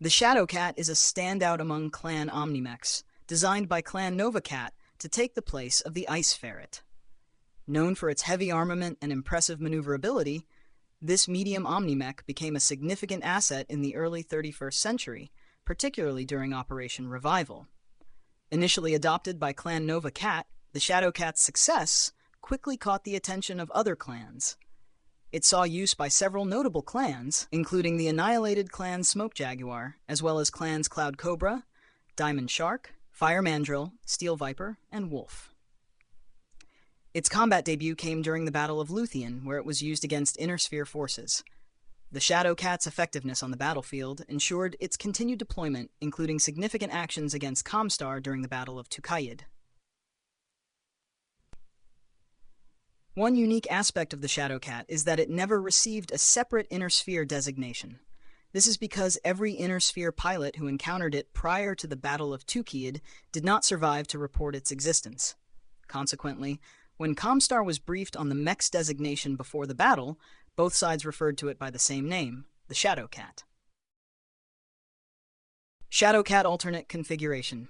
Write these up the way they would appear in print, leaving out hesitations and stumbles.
The Shadowcat is a standout among clan Omnimechs, designed by Clan Novacat to take the place of the Ice Ferret. Known for its heavy armament and impressive maneuverability, this medium Omnimech became a significant asset in the early 31st century, particularly during Operation Revival. Initially adopted by Clan Novacat, the Shadowcat's success quickly caught the attention of other clans. It saw use by several notable clans, including the annihilated clan Smoke Jaguar, as well as clans Cloud Cobra, Diamond Shark, Fire Mandrill, Steel Viper, and Wolf. Its combat debut came during the Battle of Luthien, where it was used against Inner Sphere forces. The Shadowcat's effectiveness on the battlefield ensured its continued deployment, including significant actions against Comstar during the Battle of Tukayid. One unique aspect of the Shadowcat is that it never received a separate Inner Sphere designation. This is because every Inner Sphere pilot who encountered it prior to the Battle of Tukayid did not survive to report its existence. Consequently, when Comstar was briefed on the Mech's designation before the battle, both sides referred to it by the same name, the Shadowcat. Shadowcat Alternate Configuration.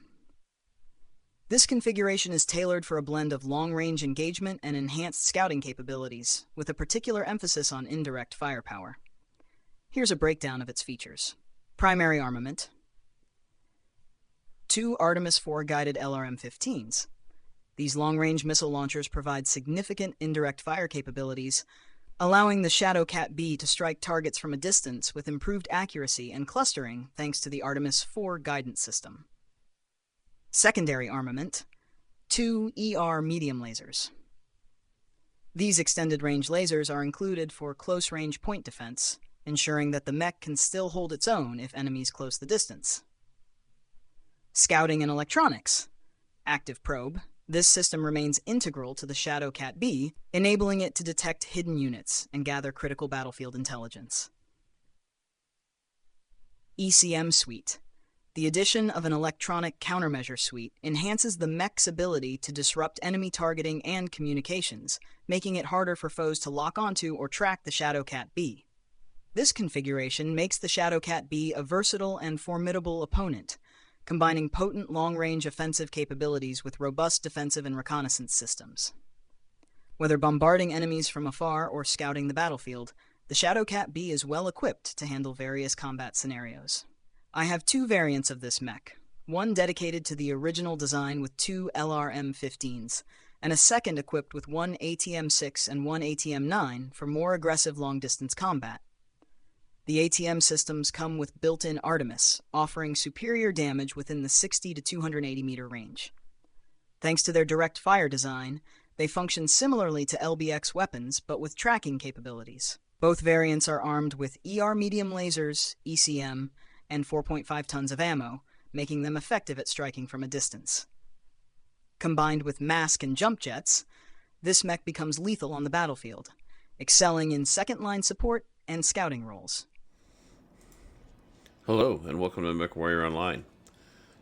This configuration is tailored for a blend of long-range engagement and enhanced scouting capabilities, with a particular emphasis on indirect firepower. Here's a breakdown of its features. Primary armament. 2 Artemis IV guided LRM-15s. These long-range missile launchers provide significant indirect fire capabilities, allowing the Shadowcat B to strike targets from a distance with improved accuracy and clustering thanks to the Artemis IV guidance system. Secondary armament, 2 ER medium lasers. These extended-range lasers are included for close-range point defense, ensuring that the mech can still hold its own if enemies close the distance. Scouting and electronics, active probe. This system remains integral to the Shadowcat B, enabling it to detect hidden units and gather critical battlefield intelligence. ECM suite. The addition of an electronic countermeasure suite enhances the mech's ability to disrupt enemy targeting and communications, making it harder for foes to lock onto or track the Shadowcat B. This configuration makes the Shadowcat B a versatile and formidable opponent, combining potent long-range offensive capabilities with robust defensive and reconnaissance systems. Whether bombarding enemies from afar or scouting the battlefield, the Shadowcat B is well equipped to handle various combat scenarios. I have 2 variants of this mech, one dedicated to the original design with 2 LRM-15s, and a second equipped with 1 ATM-6 and 1 ATM-9 for more aggressive long-distance combat. The ATM systems come with built-in Artemis, offering superior damage within the 60 to 280 meter range. Thanks to their direct fire design, they function similarly to LBX weapons, but with tracking capabilities. Both variants are armed with ER medium lasers, ECM, and 4.5 tons of ammo, making them effective at striking from a distance. Combined with mask and jump jets, this mech becomes lethal on the battlefield, excelling in second-line support and scouting roles. Hello, and welcome to Mechwarrior Online.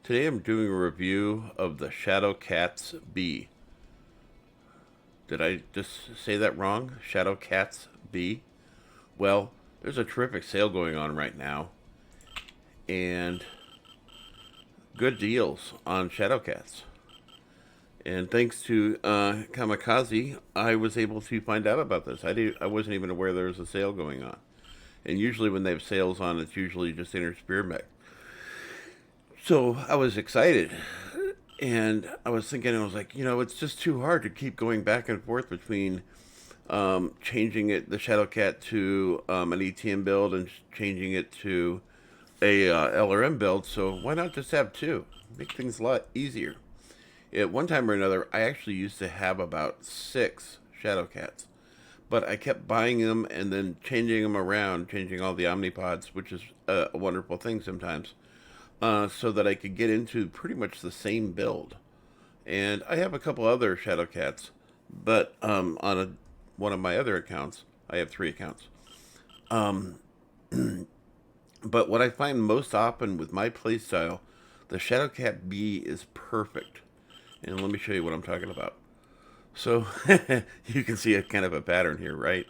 Today I'm doing a review of the Shadowcats B. Did I just say that wrong? Shadowcats B? Well, there's a terrific sale going on right now, and good deals on Shadowcats. And thanks to Kamikaze, I was able to find out about this. I wasn't even aware there was a sale going on. And usually when they have sales on, it's usually just Inner Sphere Mech. So I was excited. And I was thinking, I was like, it's just too hard to keep going back and forth between changing the Shadowcat to an ETM build and changing it to a LRM build. So why not just have 2? Make things a lot easier. At one time or another, I actually used to have about 6 Shadowcats. But I kept buying them and then changing them around, changing all the Omnipods, which is a wonderful thing sometimes, so that I could get into pretty much the same build. And I have a couple other Shadowcats, but on one of my other accounts, I have 3 accounts. But what I find most often with my playstyle, the Shadowcat B is perfect. And let me show you what I'm talking about. So you can see a kind of a pattern here, right?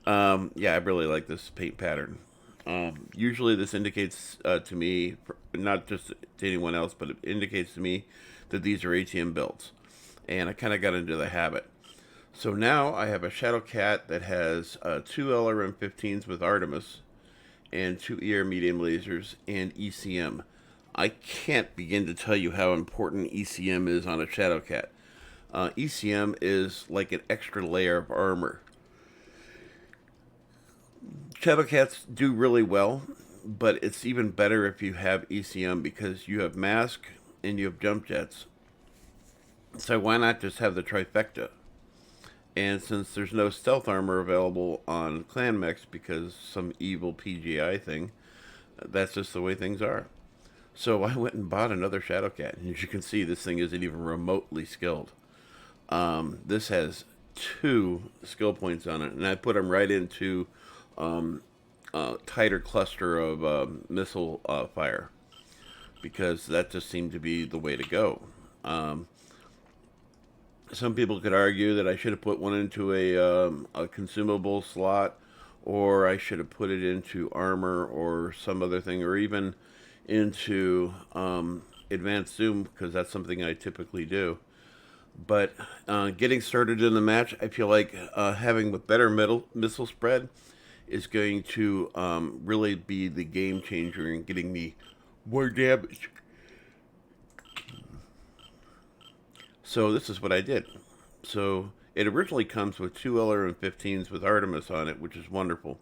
Yeah, I really like this paint pattern. Usually this indicates to me, not just to anyone else, but it indicates to me that these are ATM builds. And I kind of got into the habit. So now I have a Shadow Cat that has two LRM-15s with Artemis and two ER medium lasers and ECM. I can't begin to tell you how important ECM is on a Shadow Cat. ECM is like an extra layer of armor. Shadow Cats do really well, but it's even better if you have ECM because you have mask and you have jump jets. So why not just have the trifecta? And since there's no stealth armor available on clan mechs because some evil PGI thing, that's just the way things are. So I went and bought another Shadow Cat, and as you can see, this thing isn't even remotely skilled. This has 2 skill points on it, and I put them right into tighter cluster of missile fire because that just seemed to be the way to go. Some people could argue that I should have put one into a consumable slot, or I should have put it into armor or some other thing, or even into advanced zoom, because that's something I typically do. But getting started in the match, I feel like having a better missile spread is going to really be the game changer in getting me more damage. So this is what I did. So it originally comes with 2 LRM-15s with Artemis on it, which is wonderful.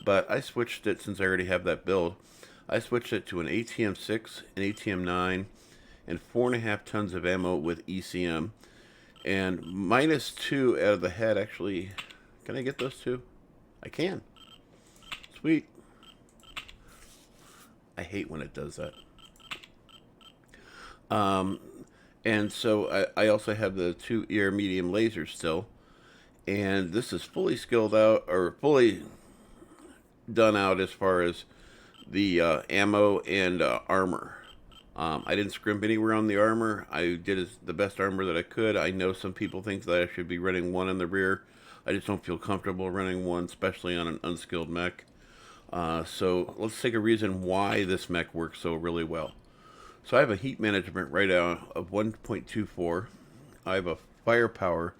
But I switched it, since I already have that build, I switched it to an ATM-6, an ATM-9, and 4.5 tons of ammo with ECM. And -2 out of the head, actually. Can I get those 2? I can. Sweet. I hate when it does that. And so I also have the 2 ER medium lasers still. And this is fully skilled out, or fully done out as far as the ammo and armor. I didn't scrimp anywhere on the armor. I did the best armor that I could. I know some people think that I should be running 1 in the rear. I just don't feel comfortable running 1, especially on an unskilled mech. So let's take a reason why this mech works so really well. So I have a heat management right now of 1.24. I have a firepower,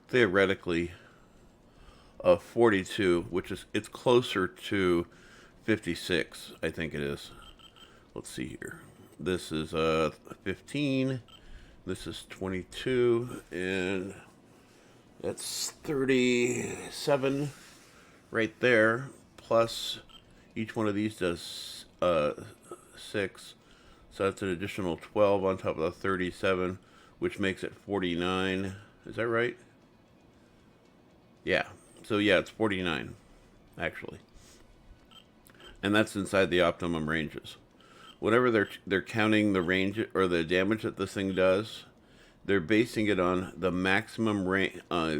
theoretically, of 42, which is, it's closer to 56, I think it is. Let's see here. This is 15, this is 22, and that's 37 right there, plus each one of these does 6. So that's an additional 12 on top of the 37, which makes it 49. Is that right? Yeah. So yeah, it's 49, actually. And that's inside the optimum ranges. Whatever they're counting the range or the damage that this thing does, they're basing it on the maximum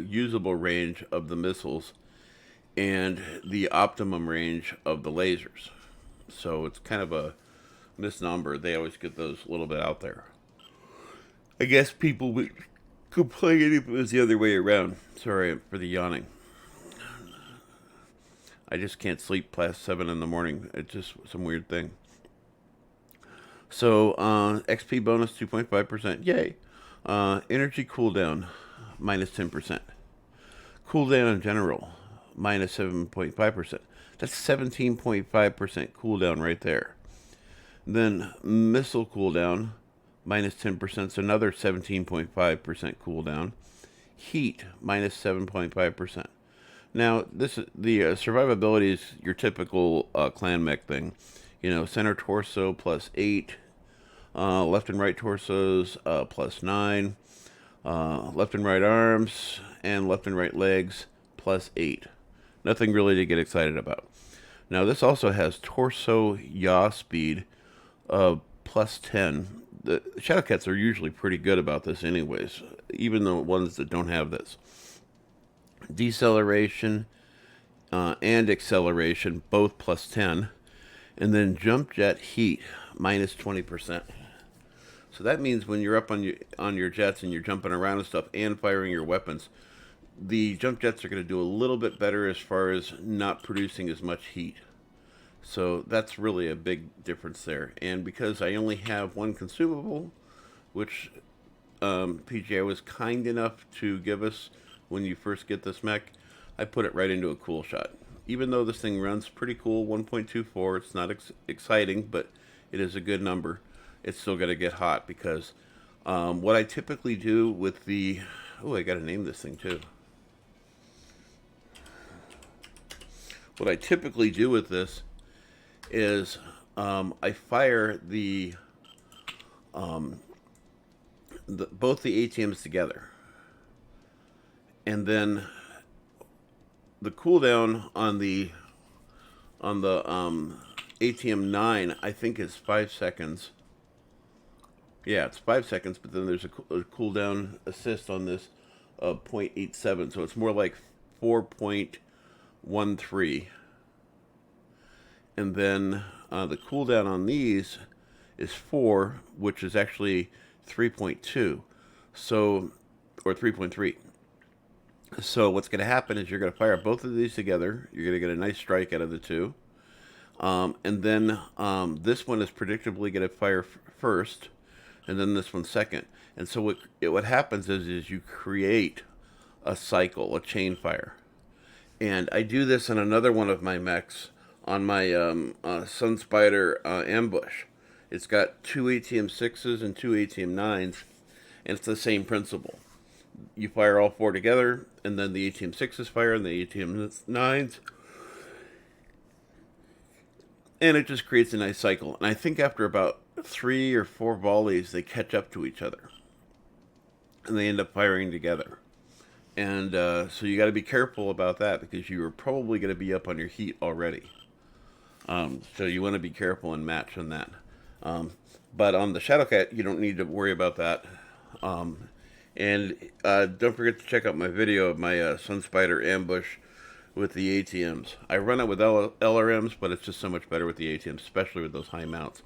usable range of the missiles and the optimum range of the lasers. So it's kind of a misnomer. They always get those a little bit out there. I guess people would complain if it was the other way around. Sorry for the yawning. I just can't sleep past 7 in the morning. It's just some weird thing. So XP bonus 2.5%. Yay. Energy cooldown -10%. Cooldown in general -7.5%. That's 17.5% cooldown right there. Then missile cooldown -10%, so another 17.5% cooldown. Heat -7.5%. Now this is the survivability is your typical clan mech thing. You know, center torso +8, left and right torsos +9, left and right arms and left and right legs +8. Nothing really to get excited about. Now this also has torso yaw speed +10. The Shadow Cats are usually pretty good about this anyways, even the ones that don't have this. Deceleration and acceleration, both +10. And then jump jet heat, -20%. So that means when you're up on your jets and you're jumping around and stuff and firing your weapons, the jump jets are going to do a little bit better as far as not producing as much heat. So that's really a big difference there. And because I only have one consumable, which PGI was kind enough to give us when you first get this mech, I put it right into a cool shot. Even though this thing runs pretty cool, 1.24, it's not exciting, but it is a good number. It's still got to get hot because what I typically do with the... Oh, I got to name this thing too. What I typically do with this is I fire both the ATMs together, and then the cooldown on the ATM 9 I think is 5 seconds. Yeah, it's 5 seconds, but then there's a cooldown assist on this of 0.87, so it's more like 4.13. And then the cooldown on these is 4, which is actually 3.2, so, or 3.3. So what's going to happen is you're going to fire both of these together. You're going to get a nice strike out of the two. And then this one is predictably going to fire first, and then this one second. And so what happens is you create a cycle, a chain fire. And I do this on another one of my mechs, on my Sun Spider ambush. It's got 2 ATM 6s and 2 ATM 9s, and it's the same principle. You fire all 4 together, and then the ATM 6s fire, and the ATM 9s. And it just creates a nice cycle. And I think after about 3 or 4 volleys, they catch up to each other. And they end up firing together. And so you got to be careful about that, because you are probably going to be up on your heat already. So you want to be careful and match on that. But on the Shadowcat, you don't need to worry about that. And don't forget to check out my video of my Sun Spider ambush with the ATMs. I run it with LRMs, but it's just so much better with the ATMs, especially with those high mounts.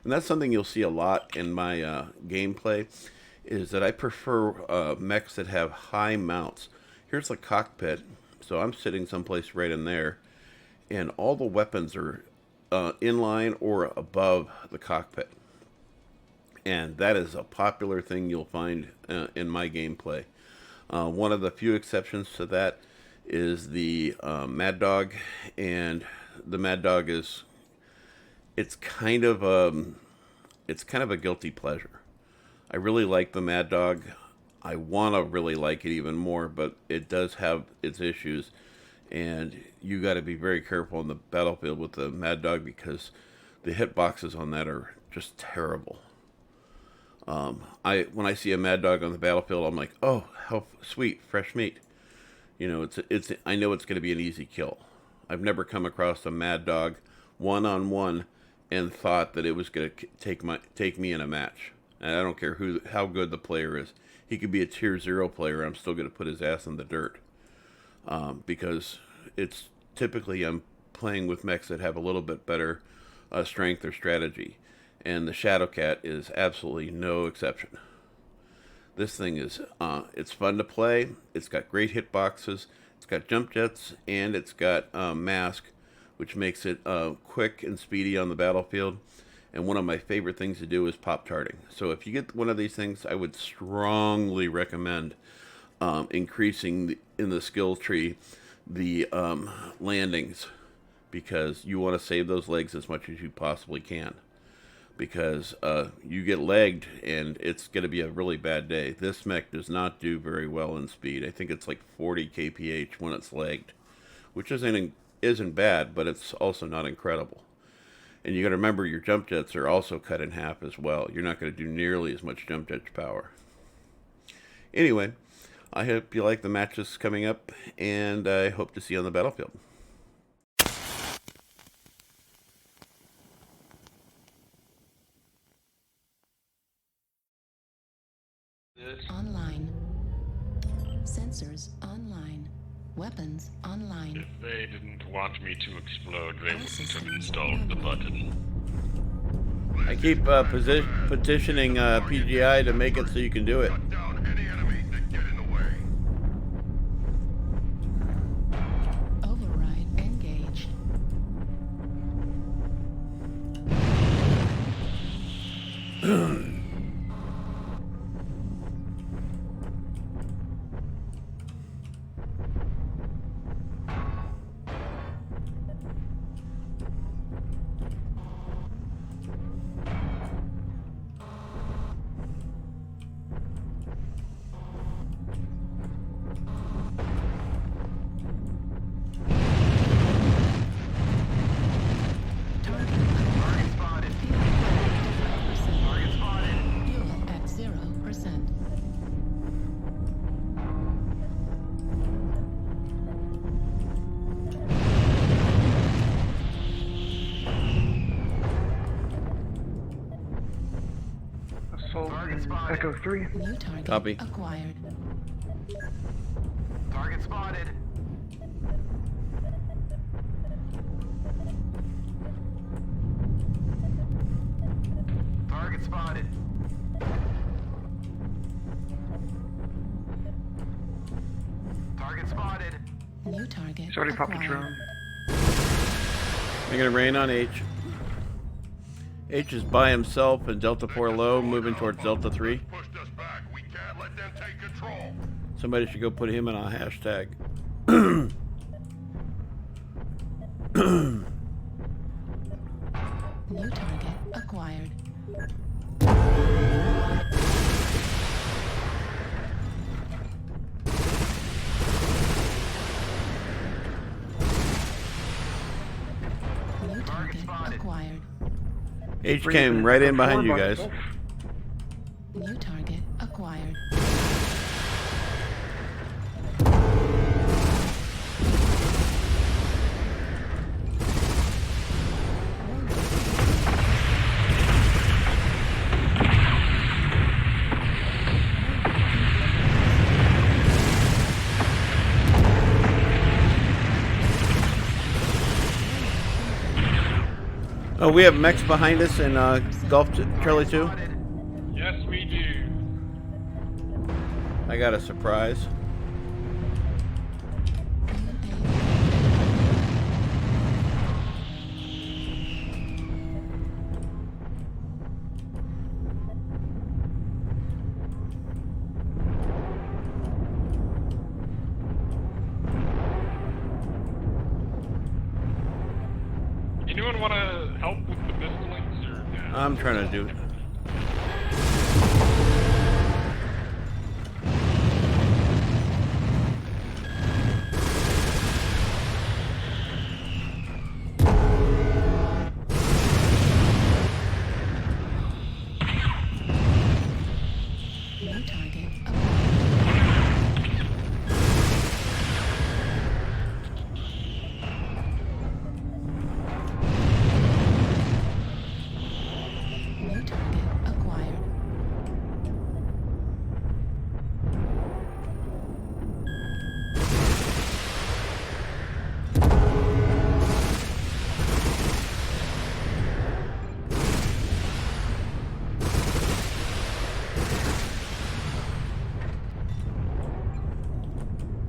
And that's something you'll see a lot in my gameplay, is that I prefer mechs that have high mounts. Here's the cockpit, so I'm sitting someplace right in there, and all the weapons are in line or above the cockpit. And that is a popular thing you'll find in my gameplay. One of the few exceptions to that is the Mad Dog, and the Mad Dog is, it's kind of a guilty pleasure. I really like the Mad Dog. I want to really like it even more, but it does have its issues, and you got to be very careful on the battlefield with the Mad Dog, because the hitboxes on that are just terrible. When I see a Mad Dog on the battlefield, I'm like, oh, how sweet, fresh meat. You know, I know it's going to be an easy kill. I've never come across a Mad Dog one-on-one and thought that it was going to take me in a match. And I don't care how good the player is. He could be a tier 0 player. I'm still going to put his ass in the dirt. Because it's typically I'm playing with mechs that have a little bit better strength or strategy. And the Shadowcat is absolutely no exception. This thing is, it's fun to play. It's got great hitboxes. It's got jump jets, and it's got mask, which makes it quick and speedy on the battlefield. And one of my favorite things to do is pop-tarting. So if you get one of these things, I would strongly recommend increasing in the skill tree the landings, because you want to save those legs as much as you possibly can. Because you get legged and it's going to be a really bad day. This mech does not do very well in speed. I think it's like 40 kph when it's legged, which isn't bad, but it's also not incredible. And you got to remember, your jump jets are also cut in half as well. You're not going to do nearly as much jump jet power. Anyway, I hope you like the matches coming up, and I hope to see you on the battlefield. Online. Sensors online. Weapons online. If they didn't want me to explode, they wouldn't have installed the button. I keep petitioning PGI to make it so you can do it. Override engaged. Echo 3. New target Copy. acquired. Target spotted. Target spotted. Target spotted. New target He's already popped a acquired. drone. Making it rain on H. H is by himself in Delta 4 low, moving towards Delta 3. Pushed us back. We can't let them take control. Somebody should go put him in a hashtag. New target acquired. New target acquired. H came right in behind you guys. New target acquired. Oh, we have mechs behind us in Gulf Charlie 2. Yes, we do. I got a surprise. Anyone want to help with the missiles or no? I'm trying to do it. New target acquired. New target acquired.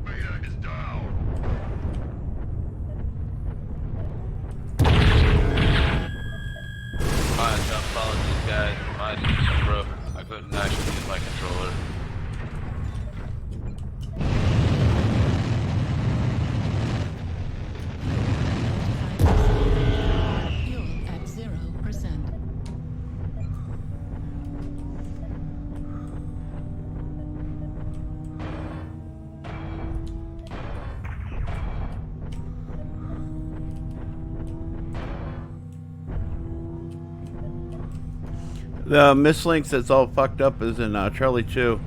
Beta is down. My apologies, guys. My system broke. I couldn't actually use my controller. Fuel at 0%. The mislinks that's all fucked up is in Charlie 2.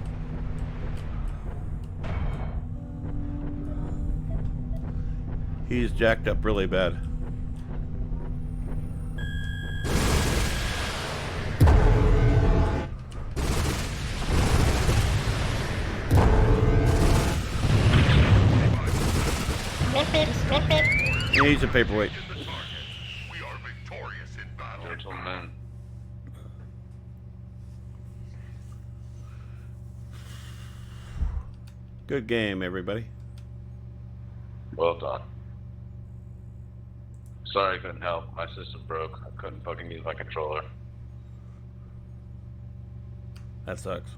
He's jacked up really bad. He needs a paperweight. In the target. We are victorious in battle. Gentlemen. Good game, everybody. Well done. Sorry I couldn't help. My system broke. I couldn't fucking use my controller. That sucks.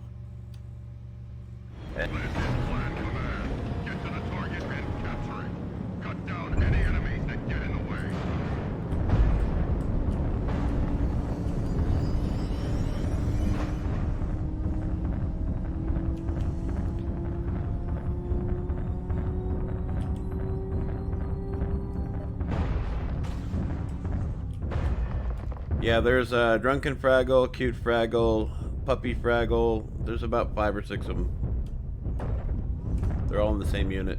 Plan command. Get to the target and capture it. Cut down any enemies that get in the way. Yeah, there's Drunken Fraggle, Cute Fraggle, Puppy Fraggle. There's about 5 or 6 of them. They're all in the same unit.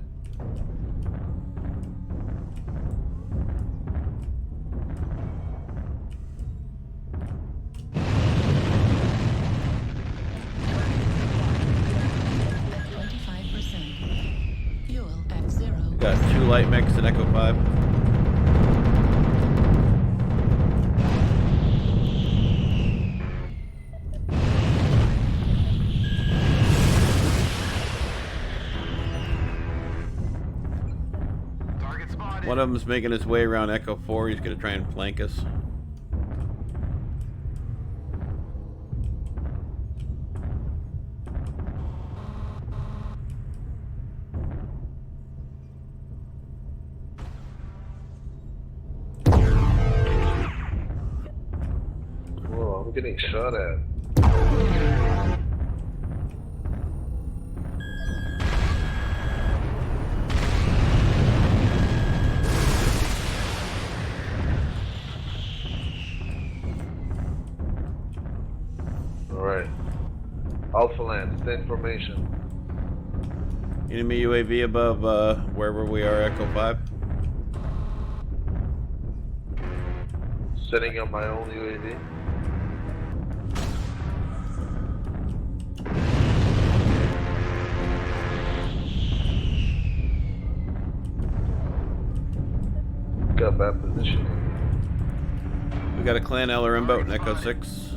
Got 2 light mechs and Echo 5. Target spotted. One of them's making his way around Echo 4. He's going to try and flank us. Whoa, I'm getting shot at. Alright. Alpha Land, stay in formation. Enemy UAV above wherever we are, Echo 5. Setting up my own UAV. Got bad position. We got a Clan LRM boat in Echo 6.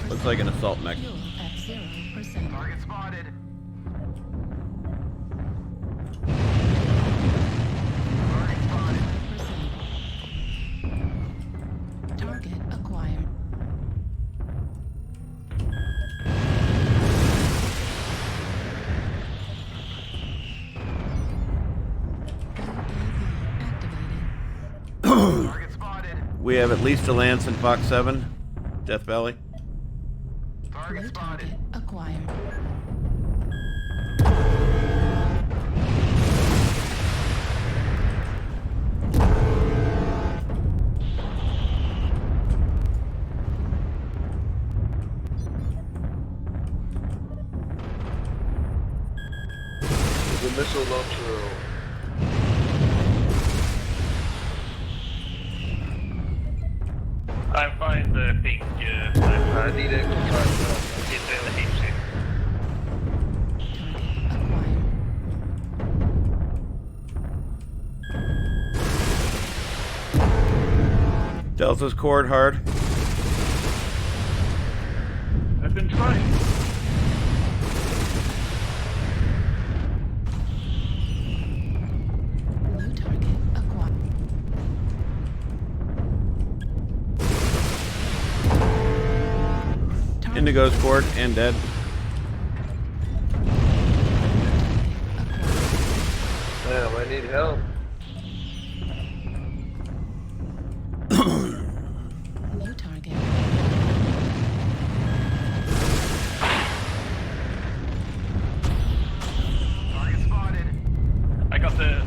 Looks like an assault mech. Fuel at 0%. Target spotted. Target spotted. 5%. Target acquired. UAV activated. Target spotted. We have at least a Lance in Fox 7, Death Valley. Target New spotted. target acquired. There's a missile launcher. I find the pink I need Echo 5 now. in the HC. Target acquired. Delta's cord hard. I've been trying. New target acquired. Target Indigo's cord and dead. Damn, I need help. New target. Target spotted. I got the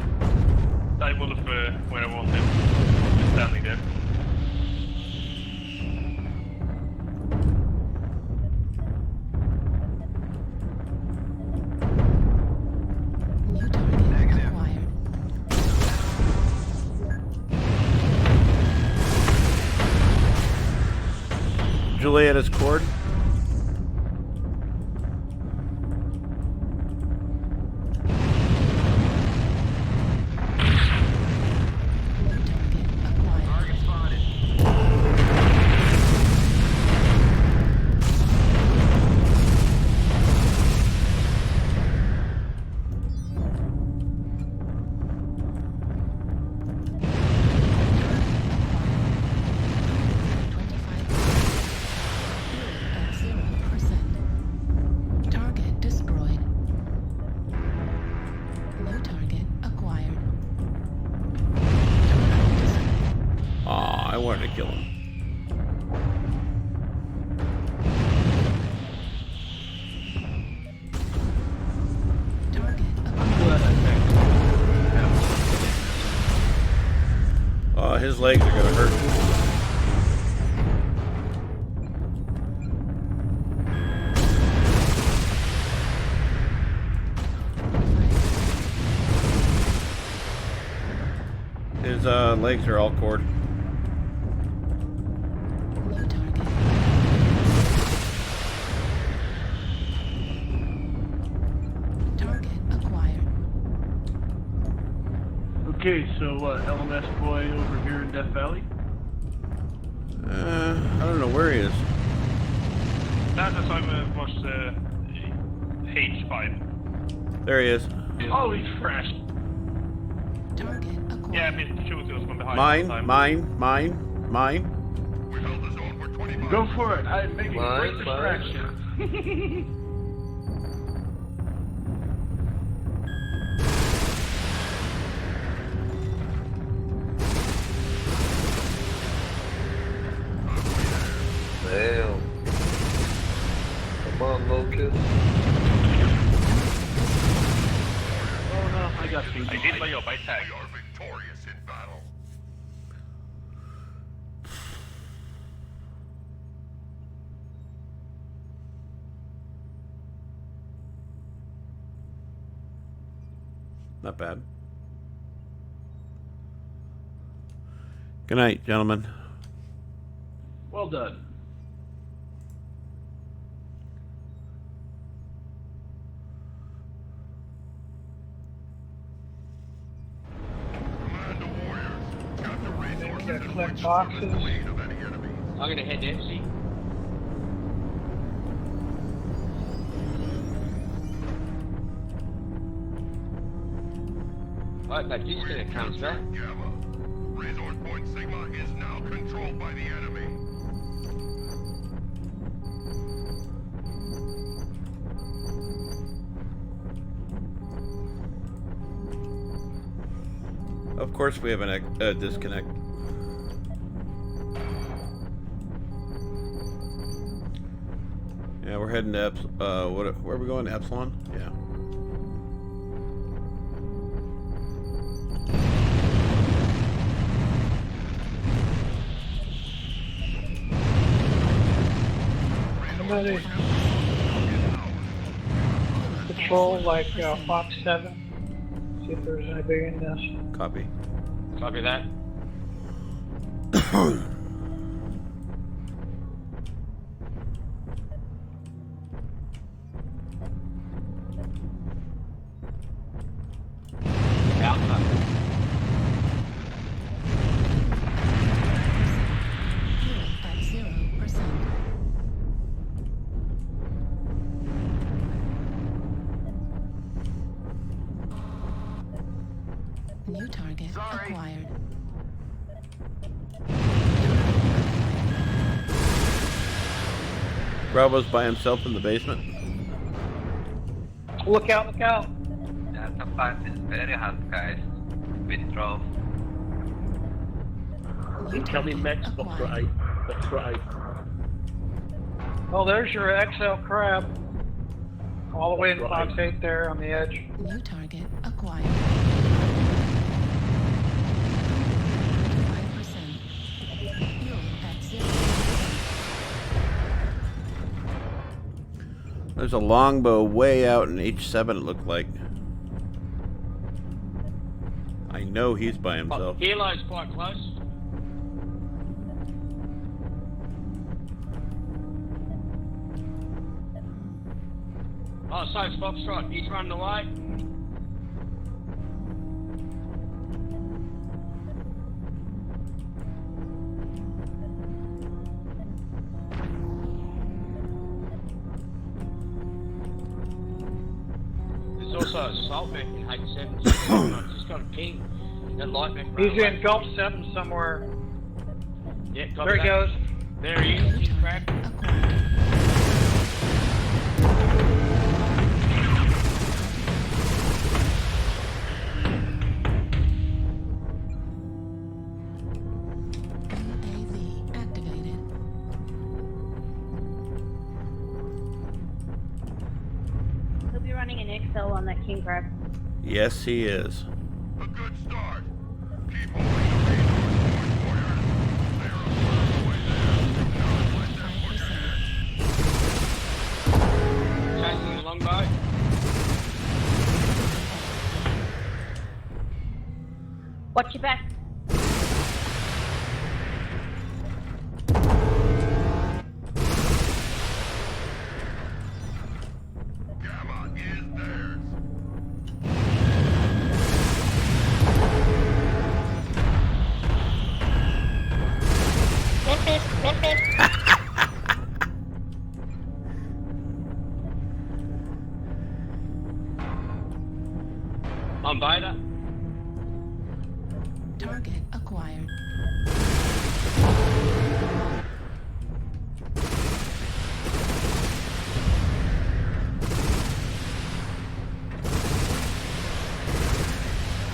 die wolf where I want him. Just standing there. New target Negative. acquired. Julieta's cord. New target acquired. Target spotted. Target destroyed. New target acquired. Aw, I wanted to kill him. Target acquired. Oh, his legs are gonna hurt. His legs are all cord. New target. So what, LMS boy over here in Death Valley? I don't know where he is. That assignment was H5. There he is. Holy trash. Target acquired. Yeah, Mr. Shoot was from behind. Mine, all the time. mine. We held the zone for 25 Go for it. I'm making a great Mine. distraction. Damn. Come on, Locust. Oh no, I got you. I did by your bite tag. We are victorious in battle. Not bad. Good night, gentlemen. Well done. Command to warriors. Capture resources and collect put boxes. in the lead of any enemy. I'm gonna head empty. Right, that disconnect comes back. Gamma. Resource point Sigma is now controlled by the enemy. Of course we have a disconnect. Yeah, we're heading to where are we going? Epsilon? Yeah. Somebody patrol like Fox 7. See if there's anybody in this. Copy. Copy that. Alpha. Fuel at 0%. New target acquired. Bravo's by himself in the basement. Look out, look out. Delta 5 is very hard, guys. Withdraw. New Incoming target mechs, box acquired. right. Box right. Oh, there's your XL crab. All the way in Fox 8 there on the edge. New target acquired. 5%. Fuel at 0%. There's a longbow way out in H7, it looked like. I know he's by himself. Helo's quite close. Oh, so Foxtrot, he's running away. There's also a assault mech in H7. I've just got a ping. That light mech ran He's away. in Gulf 7 somewhere. Yeah, copy There he that. goes. There he is, King Crab. Acquired. UAV activated. He'll be running an XL on that king crab. Yes, he is. A good start. Keep holding the resource point, warriors. They are a long way there. Now let them push 5%. ahead. Chasing the longbow. Watch your back. Gamma is theirs. On beta. Target acquired.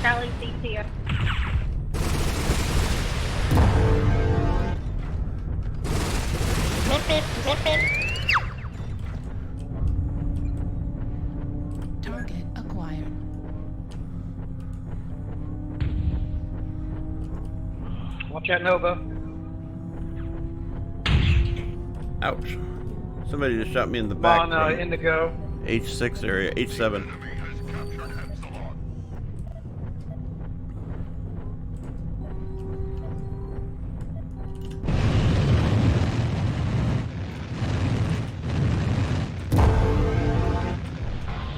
Charlie CT. Target acquired. Watch out, Nova. Ouch. Somebody just shot me in the back. On from Indigo. H6 area, H7. Enemy has captured Epsilon.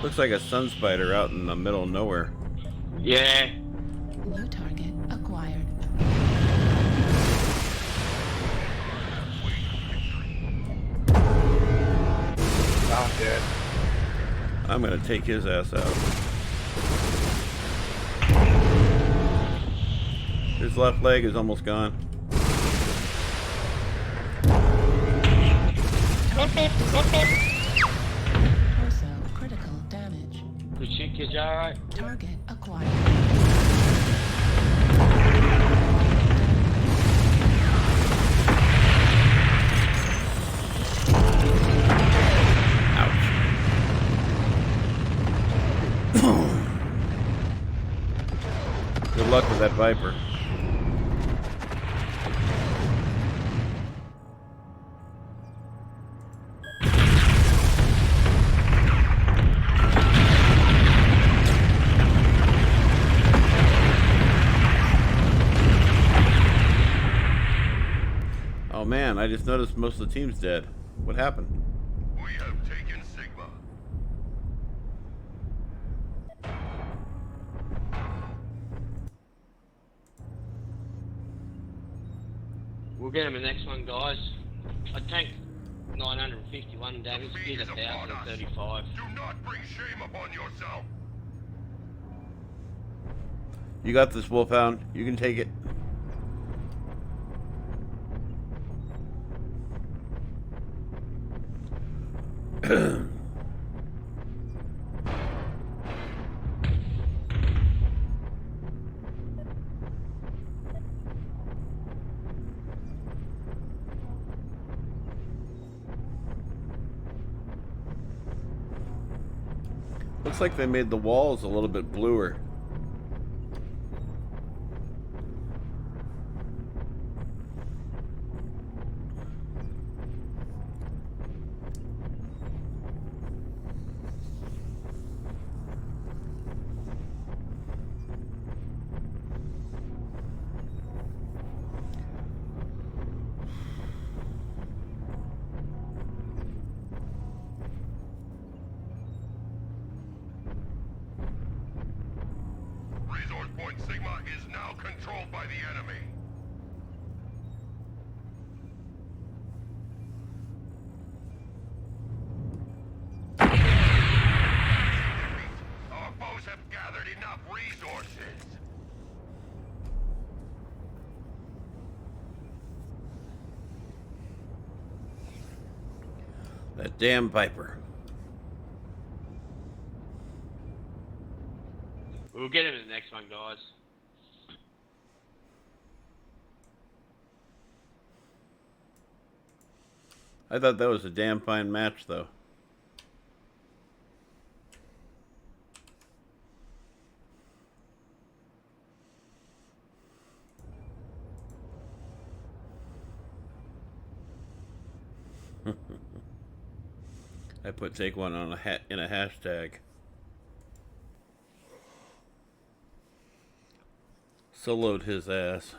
Looks like a sun spider out in the middle of nowhere. Yeah. New target acquired. I'm dead. I'm gonna take his ass out. His left leg is almost gone. Torso critical damage. Good shit, kids, alright? Target acquired. Good luck with that Viper. Oh man, I just noticed most of the team's dead. What happened? We have taken Sigma. We'll get him the next one, guys. I tanked 951 damage, did 1,035. Do not bring shame upon yourself. You got this, Wolfhound. You can take it. Looks like they made the walls a little bit bluer. Resource point Sigma is now controlled by the enemy. Our foes have gathered enough resources. That damn Viper. We'll get him in the next one, guys. I thought that was a damn fine match, though. I put take one on in a hashtag. Soloed his ass.